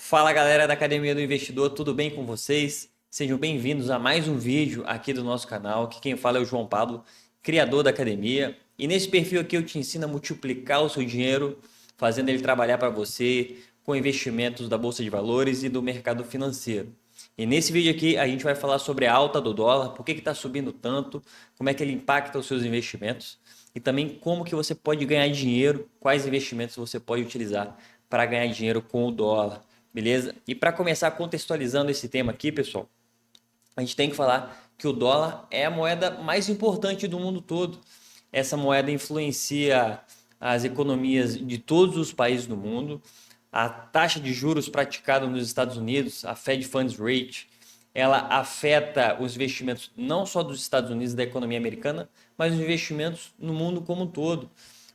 Fala galera da Academia do Investidor, tudo bem com vocês? Sejam bem-vindos a mais um vídeo aqui do nosso canal. Aqui quem fala é o João Pablo, criador da academia. E nesse perfil aqui eu te ensino a multiplicar o seu dinheiro, fazendo ele trabalhar para você com investimentos da Bolsa de Valores e do mercado financeiro. E nesse vídeo aqui a gente vai falar sobre a alta do dólar, por que está subindo tanto, como é que ele impacta os seus investimentos e também como que você pode ganhar dinheiro, quais investimentos você pode utilizar para ganhar dinheiro com o dólar. Beleza? E para começar contextualizando esse tema aqui, pessoal, a gente tem que falar que o dólar é a moeda mais importante do mundo todo. Essa moeda influencia as economias de todos os países do mundo. A taxa de juros praticada nos Estados Unidos, a Fed Funds Rate, ela afeta os investimentos não só dos Estados Unidos e da economia americana, mas os investimentos no mundo como um todo,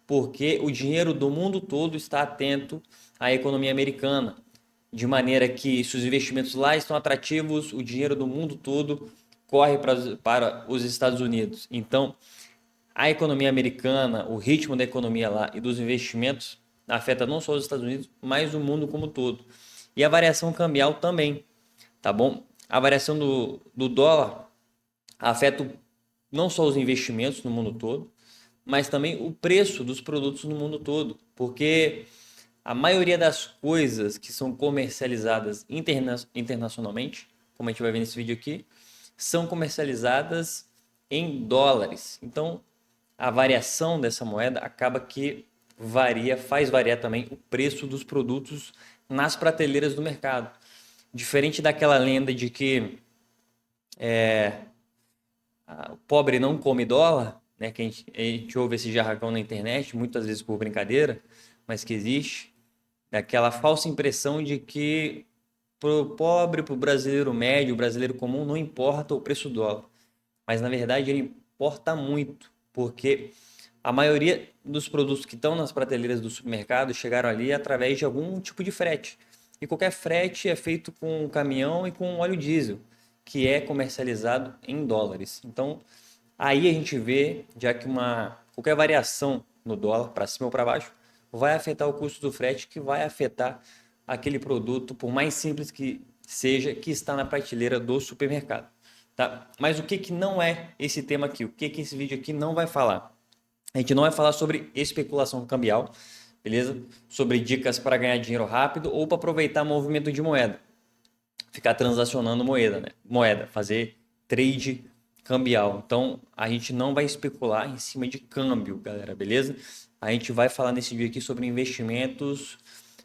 porque o dinheiro do mundo todo está atento à economia americana de maneira que, se os investimentos lá estão atrativos, o dinheiro do mundo todo corre para os Estados Unidos. Então, a economia americana, o ritmo da economia lá e dos investimentos afeta não só os Estados Unidos, mas o mundo como um todo. E a variação cambial também, tá bom? A variação do dólar afeta não só os investimentos no mundo todo, mas também o preço dos produtos no mundo todo, porque a maioria das coisas que são comercializadas internacionalmente, como a gente vai ver nesse vídeo aqui, são comercializadas em dólares. Então, a variação dessa moeda acaba que faz variar também o preço dos produtos nas prateleiras do mercado. Diferente daquela lenda de que o pobre não come dólar, né, que a gente ouve esse jargão na internet, muitas vezes por brincadeira, mas que existe. Daquela falsa impressão de que para o pobre, para o brasileiro médio, o brasileiro comum, não importa o preço do dólar. Mas na verdade ele importa muito, porque a maioria dos produtos que estão nas prateleiras do supermercado chegaram ali através de algum tipo de frete. E qualquer frete é feito com caminhão e com óleo diesel, que é comercializado em dólares. Então, aí a gente vê, já que qualquer variação no dólar, para cima ou para baixo, vai afetar o custo do frete, que vai afetar aquele produto, por mais simples que seja, que está na prateleira do supermercado. Tá? Mas o que, que não é esse tema aqui? O que, que esse vídeo aqui não vai falar? A gente não vai falar sobre especulação cambial, beleza? Sobre dicas para ganhar dinheiro rápido ou para aproveitar movimento de moeda. Ficar transacionando moeda, né? Moeda, fazer trade cambial. Então, a gente não vai especular em cima de câmbio, galera, beleza? A gente vai falar nesse vídeo aqui sobre investimentos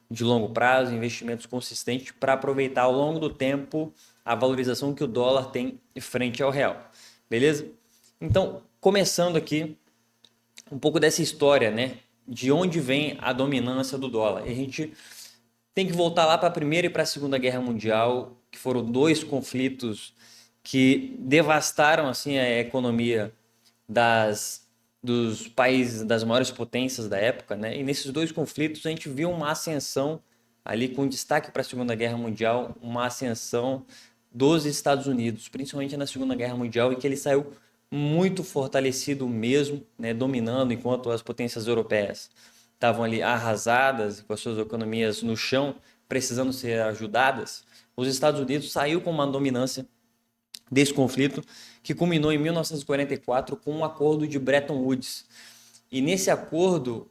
de longo prazo, investimentos consistentes para aproveitar ao longo do tempo a valorização que o dólar tem frente ao real, beleza? Então, começando aqui um pouco dessa história, né? De onde vem a dominância do dólar. E a gente tem que voltar lá para a Primeira e para a Segunda Guerra Mundial, que foram dois conflitos que devastaram assim a economia dos países, das maiores potências da época, né? E nesses dois conflitos a gente viu uma ascensão ali com destaque para a Segunda Guerra Mundial, uma ascensão dos Estados Unidos, principalmente na Segunda Guerra Mundial, em que ele saiu muito fortalecido mesmo, né, dominando, enquanto as potências europeias estavam ali arrasadas, com as suas economias no chão, precisando ser ajudadas. Os Estados Unidos saiu com uma dominância desse conflito, que culminou em 1944 com um acordo de Bretton Woods. E nesse acordo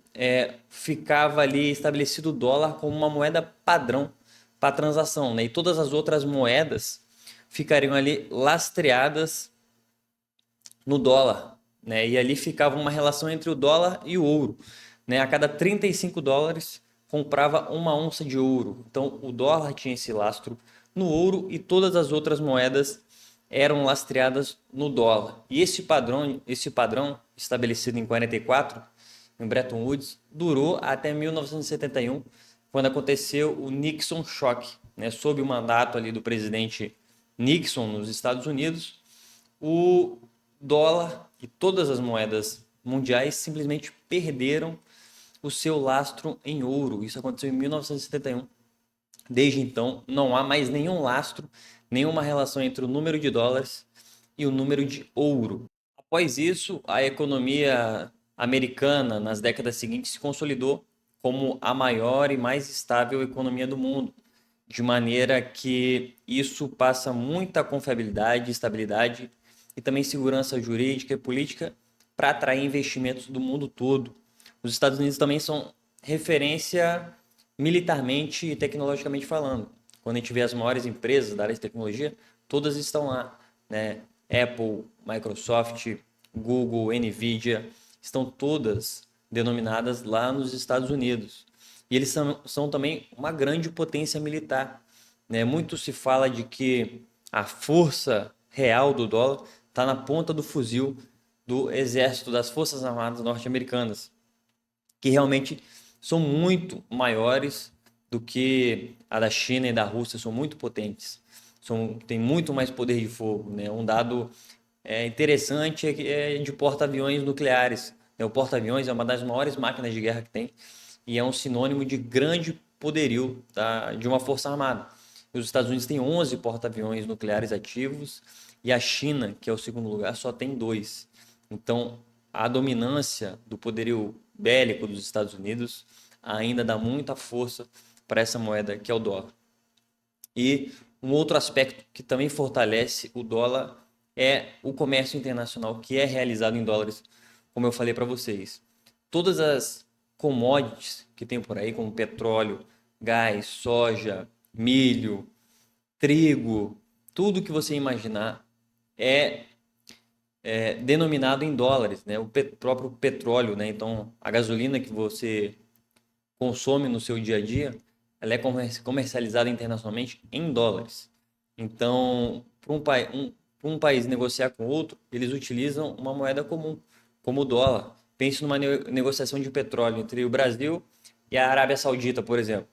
ficava ali estabelecido o dólar como uma moeda padrão para transação, né? E todas as outras moedas ficariam ali lastreadas no dólar, né? E ali ficava uma relação entre o dólar e o ouro, né? A cada 35 dólares comprava uma onça de ouro. Então o dólar tinha esse lastro no ouro e todas as outras moedas eram lastreadas no dólar. E esse padrão estabelecido em 44, em Bretton Woods, durou até 1971, quando aconteceu o Nixon Shock, né? Sob o mandato ali do presidente Nixon nos Estados Unidos, o dólar e todas as moedas mundiais simplesmente perderam o seu lastro em ouro. Isso aconteceu em 1971. Desde então, não há mais nenhum lastro, nenhuma relação entre o número de dólares e o número de ouro. Após isso, a economia americana, nas décadas seguintes, se consolidou como a maior e mais estável economia do mundo. de maneira que isso passa muita confiabilidade, estabilidade e também segurança jurídica e política para atrair investimentos do mundo todo. Os Estados Unidos também são referência militarmente e tecnologicamente falando. Quando a gente vê as maiores empresas da área de tecnologia, todas estão lá, né? Apple, Microsoft, Google, Nvidia, estão todas denominadas lá nos Estados Unidos. E eles são também uma grande potência militar, né? Muito se fala de que a força real do dólar está na ponta do fuzil do exército das Forças Armadas norte-americanas, que realmente são muito maiores do que a da China e da Rússia, são muito potentes, tem muito mais poder de fogo, né? Um dado interessante é de porta-aviões nucleares, né? O porta-aviões é uma das maiores máquinas de guerra que tem e é um sinônimo de grande poderio de uma força armada. Os Estados Unidos têm 11 porta-aviões nucleares ativos e a China, que é o segundo lugar, só tem 2. Então, a dominância do poderio bélico dos Estados Unidos ainda dá muita força para essa moeda que é o dólar. E um outro aspecto que também fortalece o dólar é o comércio internacional, que é realizado em dólares, como eu falei para vocês. Todas as commodities que tem por aí, como petróleo, gás, soja, milho, trigo, tudo que você imaginar é denominado em dólares, né? O próprio petróleo, né? Então, a gasolina que você consome no seu dia a dia, ela é comercializada internacionalmente em dólares. Então, para um país negociar com outro, eles utilizam uma moeda comum, como o dólar. Pense numa negociação de petróleo entre o Brasil e a Arábia Saudita, por exemplo.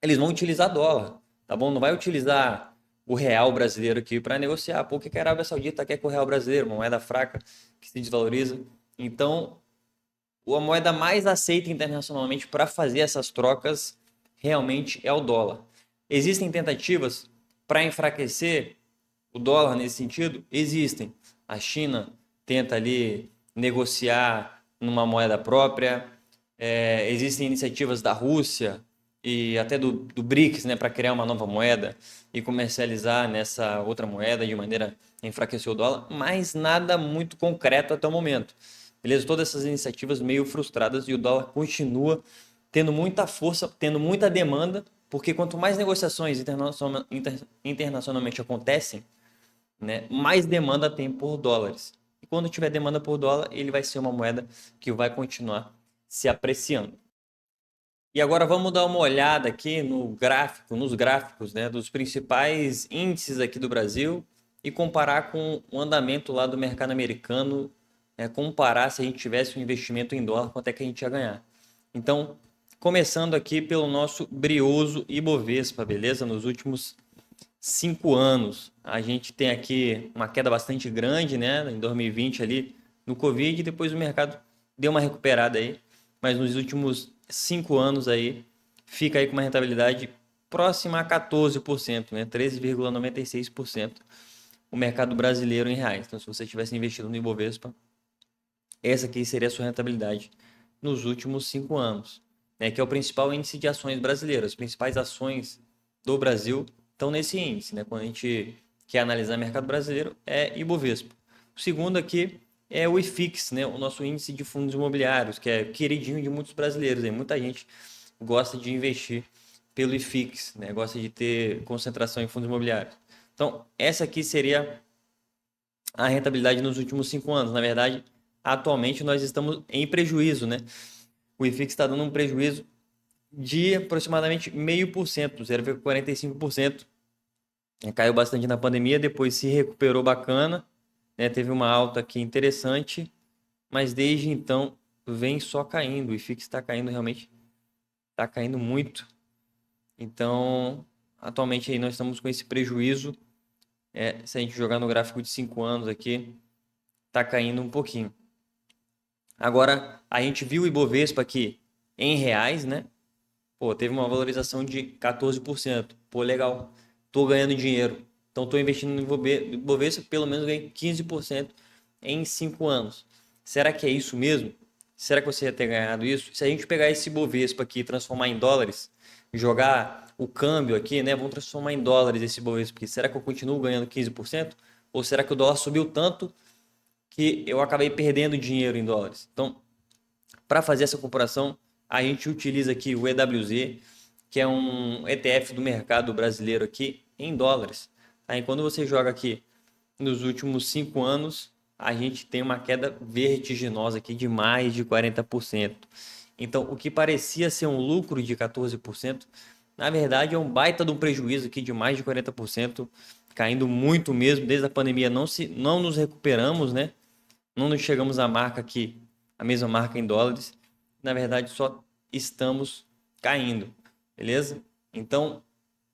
Eles vão utilizar dólar, tá bom? Não vai utilizar o real brasileiro aqui para negociar. Por que a Arábia Saudita quer com o real brasileiro, uma moeda fraca que se desvaloriza? Então, a moeda mais aceita internacionalmente para fazer essas trocas realmente é o dólar. Existem tentativas para enfraquecer o dólar nesse sentido? Existem. A China tenta ali negociar numa moeda própria. Existem iniciativas da Rússia e até do BRICS, né, para criar uma nova moeda e comercializar nessa outra moeda de maneira a enfraquecer o dólar, mas nada muito concreto até o momento. Beleza? Todas essas iniciativas meio frustradas e o dólar continua tendo muita força, tendo muita demanda, porque quanto mais negociações internacionalmente acontecem, né, mais demanda tem por dólares. E quando tiver demanda por dólar, ele vai ser uma moeda que vai continuar se apreciando. E agora vamos dar uma olhada aqui nos gráficos, né, dos principais índices aqui do Brasil e comparar com o andamento lá do mercado americano, comparar se a gente tivesse um investimento em dólar, quanto é que a gente ia ganhar. Então, começando aqui pelo nosso brioso Ibovespa, beleza? Nos últimos 5 anos, a gente tem aqui uma queda bastante grande, né? Em 2020 ali, no Covid, e depois o mercado deu uma recuperada aí, mas nos últimos 5 anos aí, fica aí com uma rentabilidade próxima a 14%, né? 13,96% o mercado brasileiro em reais. Então, se você tivesse investido no Ibovespa, essa aqui seria a sua rentabilidade nos últimos 5 anos, né? Que é o principal índice de ações brasileiras. As principais ações do Brasil estão nesse índice, né? Quando a gente quer analisar o mercado brasileiro, é Ibovespa. O segundo aqui é o IFIX, né? O nosso índice de fundos imobiliários, que é queridinho de muitos brasileiros. Hein? Muita gente gosta de investir pelo IFIX, né? Gosta de ter concentração em fundos imobiliários. Então, essa aqui seria a rentabilidade nos últimos 5 anos. Na verdade, atualmente nós estamos em prejuízo, né? O IFIX está dando um prejuízo de aproximadamente 0,5%, 0,45%. Caiu bastante na pandemia, depois se recuperou bacana, né? Teve uma alta aqui interessante, mas desde então vem só caindo. O IFIX está caindo realmente, está caindo muito. Então, atualmente aí nós estamos com esse prejuízo. Se a gente jogar no gráfico de 5 anos aqui, está caindo um pouquinho. Agora, a gente viu o Ibovespa aqui em reais, né? Pô, teve uma valorização de 14%. Pô, legal. Tô ganhando dinheiro. Então, tô investindo no Ibovespa, pelo menos ganhei 15% em 5 anos. Será que é isso mesmo? Será que você ia ter ganhado isso? Se a gente pegar esse Ibovespa aqui e transformar em dólares, jogar o câmbio aqui, né? Vamos transformar em dólares esse Ibovespa aqui. Será que eu continuo ganhando 15%? Ou será que o dólar subiu tanto que eu acabei perdendo dinheiro em dólares? Então, para fazer essa comparação, a gente utiliza aqui o EWZ, que é um ETF do mercado brasileiro aqui em dólares. Aí quando você joga aqui nos últimos 5 anos, a gente tem uma queda vertiginosa aqui de mais de 40%. Então, o que parecia ser um lucro de 14%, na verdade é um baita de um prejuízo aqui de mais de 40%, caindo muito mesmo. Desde a pandemia não nos recuperamos, né? Não nos chegamos à marca aqui, a mesma marca em dólares. Na verdade, só estamos caindo, beleza? Então,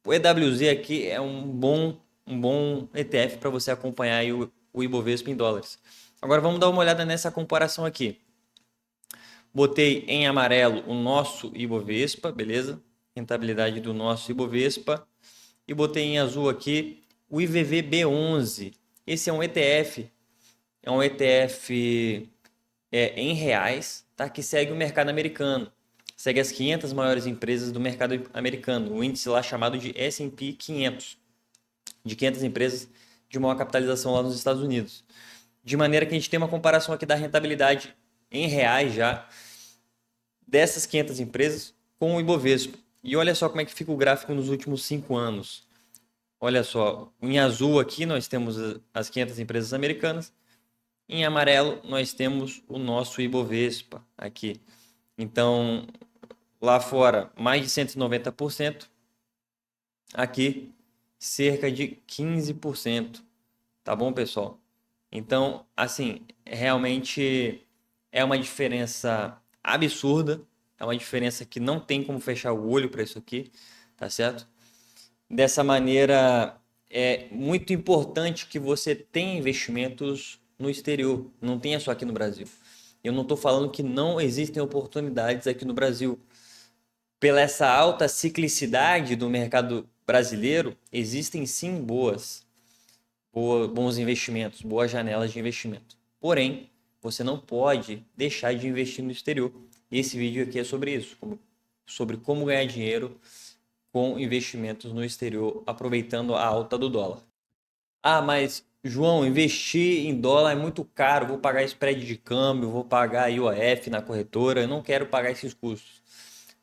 o EWZ aqui é um bom ETF para você acompanhar aí o Ibovespa em dólares. Agora vamos dar uma olhada nessa comparação aqui. Botei em amarelo o nosso Ibovespa, beleza? Rentabilidade do nosso Ibovespa. E botei em azul aqui o IVVB11. Esse é um ETF. É um ETF em reais, tá? Que segue o mercado americano. Segue as 500 maiores empresas do mercado americano. O índice lá chamado de S&P 500. De 500 empresas de maior capitalização lá nos Estados Unidos. De maneira que a gente tem uma comparação aqui da rentabilidade em reais já dessas 500 empresas com o Ibovespa. E olha só como é que fica o gráfico nos últimos 5 anos. Olha só, em azul aqui nós temos as 500 empresas americanas. Em amarelo nós temos o nosso Ibovespa aqui. Então, lá fora mais de 190%. Aqui cerca de 15%. Tá bom, pessoal? Então, assim, realmente é uma diferença absurda, é uma diferença que não tem como fechar o olho para isso aqui, tá certo? Dessa maneira, é muito importante que você tenha investimentos no exterior, não tenha só aqui no Brasil. Eu não estou falando que não existem oportunidades aqui no Brasil. Pela essa alta ciclicidade do mercado brasileiro, existem sim bons investimentos, boas janelas de investimento. Porém, você não pode deixar de investir no exterior. Esse vídeo aqui é sobre isso, sobre como ganhar dinheiro com investimentos no exterior, aproveitando a alta do dólar. Ah, mas João, investir em dólar é muito caro, vou pagar spread de câmbio, vou pagar IOF na corretora, eu não quero pagar esses custos.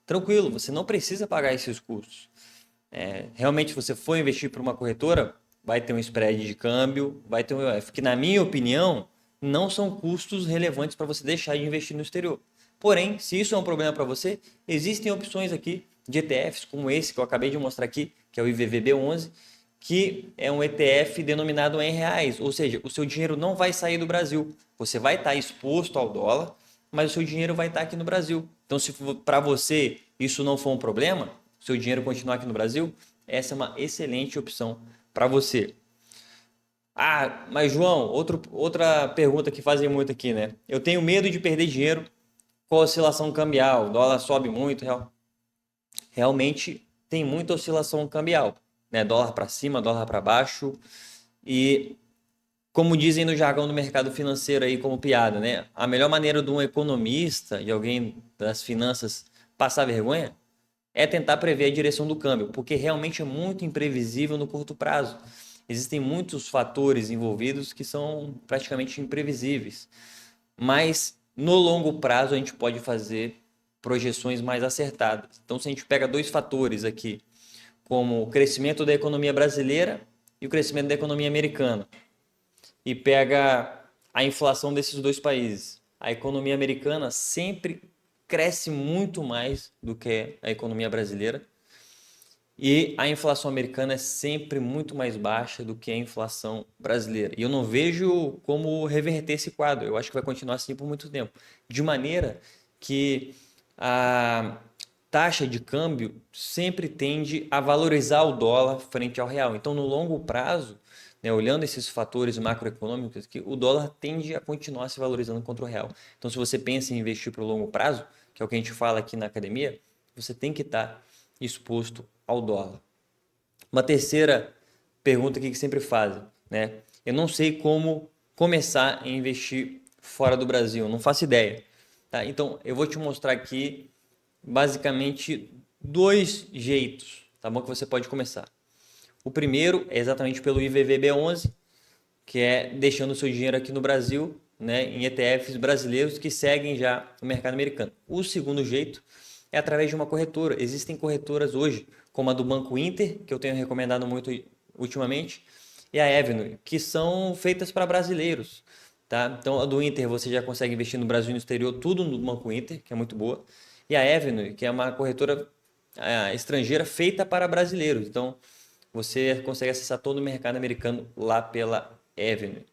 Tranquilo, você não precisa pagar esses custos. Realmente, se você for investir para uma corretora, vai ter um spread de câmbio, vai ter um IOF, que na minha opinião, não são custos relevantes para você deixar de investir no exterior. Porém, se isso é um problema para você, existem opções aqui de ETFs como esse que eu acabei de mostrar aqui, que é o IVVB11, que é um ETF denominado em reais, ou seja, o seu dinheiro não vai sair do Brasil. Você vai estar exposto ao dólar, mas o seu dinheiro vai estar aqui no Brasil. Então, se para você isso não for um problema, o seu dinheiro continuar aqui no Brasil, essa é uma excelente opção para você. Ah, mas João, outra pergunta que fazem muito aqui, né? Eu tenho medo de perder dinheiro com a oscilação cambial, o dólar sobe muito, realmente tem muita oscilação cambial, né? Dólar para cima, dólar para baixo. E como dizem no jargão do mercado financeiro aí como piada, né? A melhor maneira de um economista, de alguém das finanças passar vergonha, é tentar prever a direção do câmbio, porque realmente é muito imprevisível no curto prazo. Existem muitos fatores envolvidos que são praticamente imprevisíveis, mas no longo prazo a gente pode fazer projeções mais acertadas. Então, se a gente pega dois fatores aqui, como o crescimento da economia brasileira e o crescimento da economia americana, e pega a inflação desses dois países, a economia americana sempre cresce muito mais do que a economia brasileira e a inflação americana é sempre muito mais baixa do que a inflação brasileira. E eu não vejo como reverter esse quadro. Eu acho que vai continuar assim por muito tempo. De maneira que a taxa de câmbio sempre tende a valorizar o dólar frente ao real. Então, no longo prazo, né, olhando esses fatores macroeconômicos, que o dólar tende a continuar se valorizando contra o real. Então, se você pensa em investir para o longo prazo, que é o que a gente fala aqui na academia, você tem que estar exposto ao dólar. Uma terceira pergunta aqui que sempre fazem, né? Eu não sei como começar a investir fora do Brasil, não faço ideia. Tá? Então, eu vou te mostrar aqui basicamente dois jeitos, tá bom? Que você pode começar. O primeiro é exatamente pelo IVVB11, que é deixando o seu dinheiro aqui no Brasil, né, em ETFs brasileiros que seguem já o mercado americano. O segundo jeito é através de uma corretora. Existem corretoras hoje, como a do Banco Inter, que eu tenho recomendado muito ultimamente, e a Avenue, que são feitas para brasileiros. Tá? Então, a do Inter você já consegue investir no Brasil e no exterior, tudo no Banco Inter, que é muito boa. E a Avenue, que é uma corretora estrangeira feita para brasileiros. Então, você consegue acessar todo o mercado americano lá pela Avenue.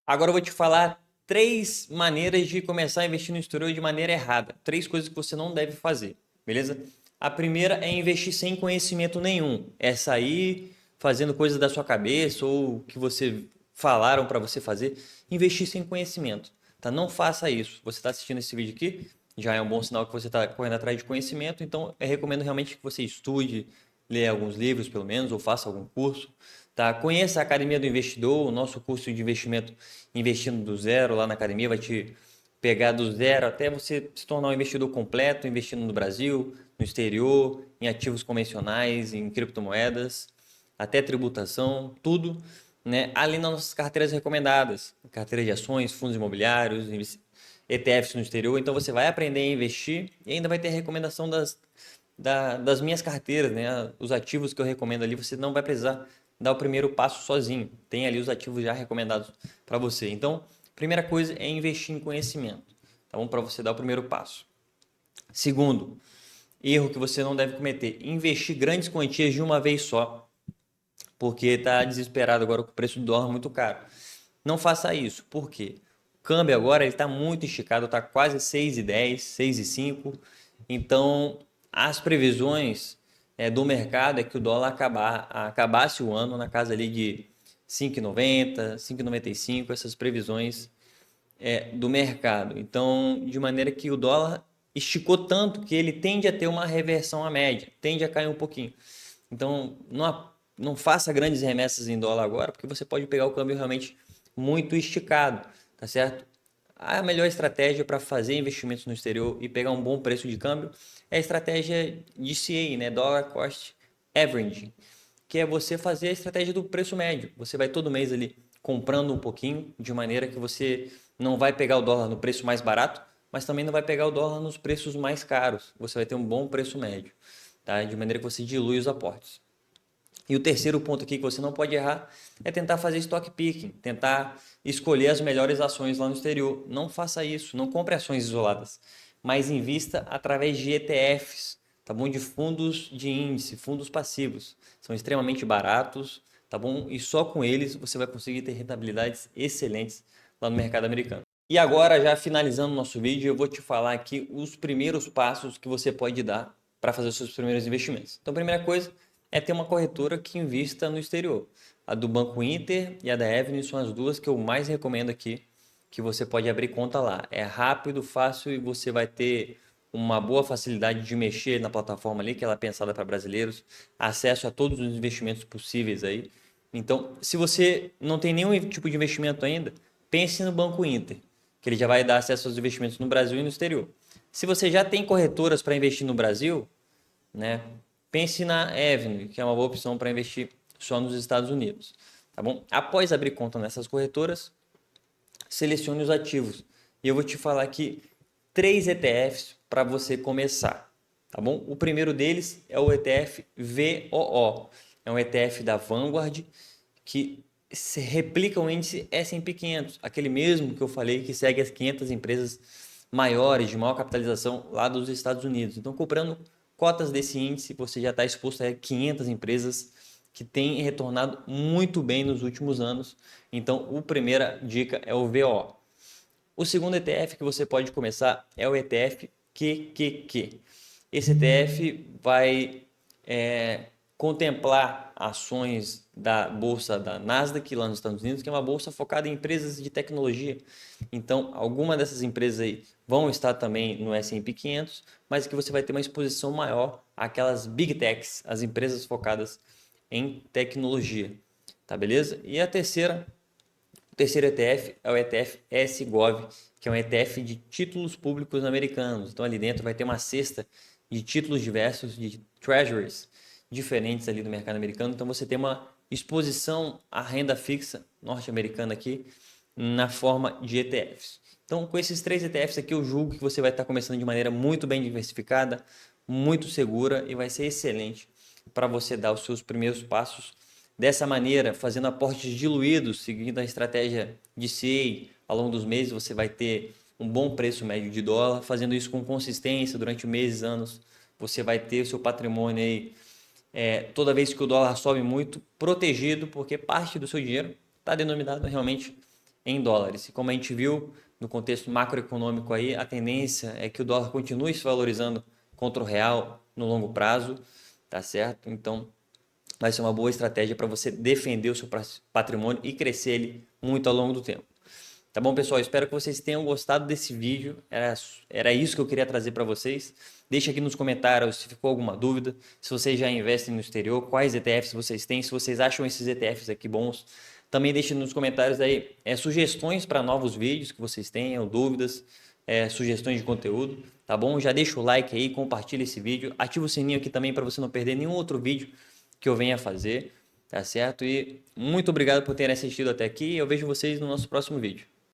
Agora eu vou te falar três maneiras de começar a investir no exterior de maneira errada. Três coisas que você não deve fazer, beleza? A primeira é investir sem conhecimento nenhum. É sair fazendo coisas da sua cabeça ou que você falaram para você fazer. Investir sem conhecimento, tá? Não faça isso. Você está assistindo esse vídeo aqui, já é um bom sinal que você está correndo atrás de conhecimento. Então eu recomendo realmente que você estude, leia alguns livros pelo menos ou faça algum curso. Tá? Conheça a Academia do Investidor, o nosso curso de investimento investindo do zero lá na academia vai te pegar do zero até você se tornar um investidor completo, investindo no Brasil, no exterior, em ativos convencionais, em criptomoedas, até tributação, tudo, né? Além das nossas carteiras recomendadas, carteira de ações, fundos imobiliários, ETFs no exterior. Então você vai aprender a investir e ainda vai ter a recomendação das minhas carteiras, né? Os ativos que eu recomendo ali, você não vai precisar dar o primeiro passo sozinho. Tem ali os ativos já recomendados para você. Então, primeira coisa é investir em conhecimento, tá bom? Para você dar o primeiro passo. Segundo, erro que você não deve cometer: investir grandes quantias de uma vez só, porque está desesperado agora com o preço do dólar muito caro. Não faça isso, por quê? O câmbio agora está muito esticado, está quase 6,10, 6,05. Então, as previsões do mercado é que o dólar acabasse o ano na casa ali de 5,90, 5,95, essas previsões do mercado. Então, de maneira que o dólar esticou tanto que ele tende a ter uma reversão à média, tende a cair um pouquinho. Então, não faça grandes remessas em dólar agora, porque você pode pegar o câmbio realmente muito esticado, tá certo? A melhor estratégia para fazer investimentos no exterior e pegar um bom preço de câmbio é a estratégia DCA, né? Dollar Cost Averaging, que é você fazer a estratégia do preço médio. Você vai todo mês ali comprando um pouquinho, de maneira que você não vai pegar o dólar no preço mais barato, mas também não vai pegar o dólar nos preços mais caros. Você vai ter um bom preço médio, tá? De maneira que você dilui os aportes. E o terceiro ponto aqui que você não pode errar é tentar fazer stock picking, tentar escolher as melhores ações lá no exterior. Não faça isso, não compre ações isoladas, mas invista através de ETFs, tá bom? De fundos de índice, fundos passivos. São extremamente baratos, tá bom? E só com eles você vai conseguir ter rentabilidades excelentes lá no mercado americano. E agora, já finalizando o nosso vídeo, eu vou te falar aqui os primeiros passos que você pode dar para fazer os seus primeiros investimentos. Então, a primeira coisa é ter uma corretora que invista no exterior. A do Banco Inter e a da Avenue são as duas que eu mais recomendo aqui, que você pode abrir conta lá. É rápido, fácil e você vai ter uma boa facilidade de mexer na plataforma ali, que ela é pensada para brasileiros, acesso a todos os investimentos possíveis aí. Então, se você não tem nenhum tipo de investimento ainda, pense no Banco Inter, que ele já vai dar acesso aos investimentos no Brasil e no exterior. Se você já tem corretoras para investir no Brasil, né? Pense na Avenue, que é uma boa opção para investir só nos Estados Unidos, tá bom? Após abrir conta nessas corretoras, selecione os ativos. E eu vou te falar aqui 3 ETFs para você começar, tá bom? O primeiro deles é o ETF VOO. É um ETF da Vanguard que se replica o índice S&P 500, aquele mesmo que eu falei que segue as 500 empresas maiores, de maior capitalização lá dos Estados Unidos. Então, comprando cotas desse índice, você já está exposto a 500 empresas que têm retornado muito bem nos últimos anos. Então, a primeira dica é o VO. O segundo ETF que você pode começar é o ETF QQQ. Esse ETF vai contemplar ações da bolsa da Nasdaq lá nos Estados Unidos, que é uma bolsa focada em empresas de tecnologia. Então, alguma dessas empresas aí vão estar também no S&P 500, mas que você vai ter uma exposição maior àquelas Big Techs, as empresas focadas em tecnologia. Tá, beleza? E o terceiro ETF é o ETF SGOV, que é um ETF de títulos públicos americanos. Então, ali dentro vai ter uma cesta de títulos diversos, de treasuries diferentes ali do mercado americano. Então você tem uma exposição à renda fixa norte-americana aqui na forma de ETFs. Então, com esses 3 ETFs aqui, eu julgo que você vai estar começando de maneira muito bem diversificada, muito segura e vai ser excelente para você dar os seus primeiros passos dessa maneira, fazendo aportes diluídos, seguindo a estratégia de CA. Ao longo dos meses você vai ter um bom preço médio de dólar, fazendo isso com consistência durante meses, anos, você vai ter o seu patrimônio aí, toda vez que o dólar sobe muito, protegido, porque parte do seu dinheiro está denominado realmente em dólares. E como a gente viu no contexto macroeconômico aí, a tendência é que o dólar continue se valorizando contra o real no longo prazo, tá certo? Então, vai ser uma boa estratégia para você defender o seu patrimônio e crescer ele muito ao longo do tempo. Tá bom, pessoal? Espero que vocês tenham gostado desse vídeo. Era isso que eu queria trazer para vocês. Deixa aqui nos comentários se ficou alguma dúvida, se vocês já investem no exterior, quais ETFs vocês têm, se vocês acham esses ETFs aqui bons. Também deixe nos comentários aí sugestões para novos vídeos que vocês tenham, dúvidas, sugestões de conteúdo, tá bom? Já deixa o like aí, compartilha esse vídeo, ativa o sininho aqui também para você não perder nenhum outro vídeo que eu venha fazer, tá certo? E muito obrigado por terem assistido até aqui. Eu vejo vocês no nosso próximo vídeo.